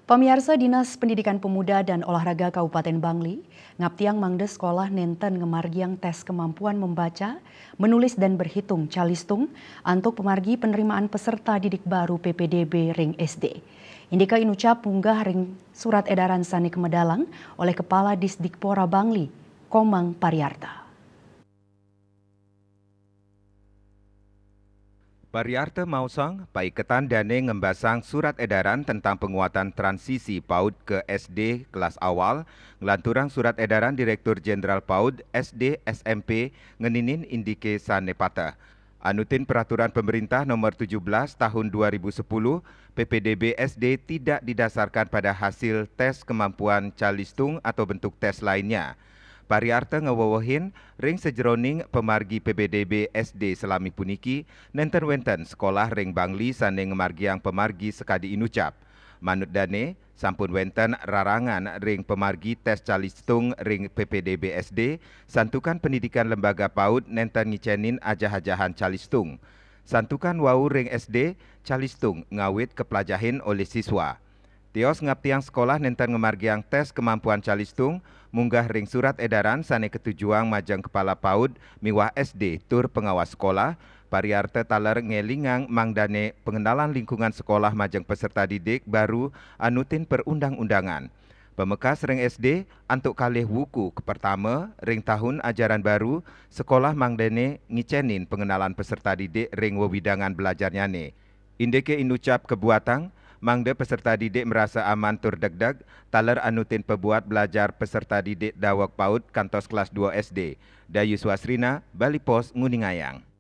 Pamirsa Dinas Pendidikan Pemuda dan Olahraga Kabupaten Bangli, ngaptiang mangde sekolah nenten ngemargiang tes kemampuan membaca, menulis dan berhitung calistung untuk pemargi penerimaan peserta didik baru PPDB Ring SD. Indika inucap munggah ring surat edaran Sani Kemedalang oleh Kepala Disdikpora Bangli, Komang Pariarta. Pariarta Mausang, paiketan dane ngembasang surat edaran tentang penguatan transisi PAUD ke SD kelas awal, ngelanturang surat edaran Direktur Jenderal PAUD SD SMP ngeninin indike sanepata. Anutin peraturan pemerintah nomor 17 tahun 2010, PPDB SD tidak didasarkan pada hasil tes kemampuan calistung atau bentuk tes lainnya. Pariarta ngewawahin ring sejeroning pemargi PPDB SD selami puniki nenten wenten sekolah ring Bangli sane ngemargiang pemargi sekadi inucap. Manut dane sampun wenten rarangan ring pemargi tes calistung ring PPDB SD santukan pendidikan lembaga PAUD nenten ngicenin ajah-ajahan calistung. Santukan wau ring SD calistung ngawit kepelajahin oleh siswa. Tios ngaptiang sekolah nenten ngemargiang tes kemampuan calistung munggah ring surat edaran sane ketujuang majang kepala PAUD miwah SD tur pengawas sekolah Pariarta taler ngelingang mangdane pengenalan lingkungan sekolah majang peserta didik baru anutin perundang-undangan. Pemekas ring SD antuk kalih wuku ke pertama ring tahun ajaran baru sekolah mangdane ngicenin pengenalan peserta didik ring wewidangan belajarnya ne. Indike inucap kebuatang mangde peserta didik merasa aman tur deg-deg, taler anutin pebuat belajar peserta didik dawak PAUD kantos kelas 2 SD. Dayu Swasrina, Bali Pos, Nguningayang.